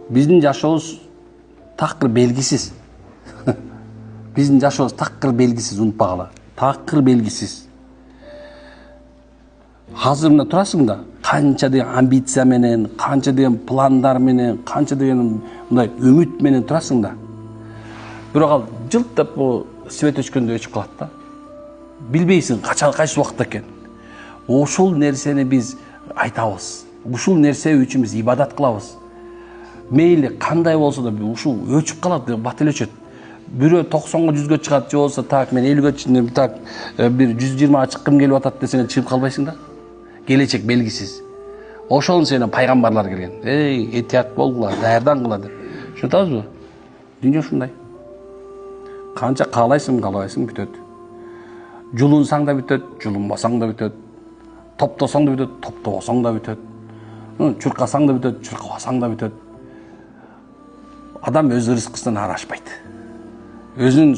Биздин жашообуз такыр белгисиз. Биздин жашообуз такыр белгисиз, унутпагыла. Такыр белгисиз. Азыр мына турасың да, канча деген амбиция менен, канча деген пландар менен, канча деген мындай үмүт менен турасың да. Бирок ал жылттап бу свет өчкөндө өчүп калат да. Билбейсиң качан кайсы убакытта экен. Ушул нерсени биз айтабыз. Ушул нерсе үчүн биз ибадат кылабыз. Мейли кандай болсо да ушул өчүп калат, бат эле өчөт. Бирөө 90-га 100-гө чыгат, же болсо так мен 50-гө чыгып, так бир 120 чыккым келип атат десең чыгып калбайсың да. Келечек белгисиз. Ошол сени пайгамбарлар келген. Эй, этият болгула, даярдангыла деп. Шунтабызбы? Дүйнө ушундай. Канча каалайсың бүтөт. Жулунсаң да бүтөт, жулунбасаң да бүтөт. Топтосоң да бүтөт, топтобосоң да бүтөт. Чуркасаң да бүтөт, чуркабасаң да бүтөт. Адам өз рызкысынан арашпайт. Өзүнүн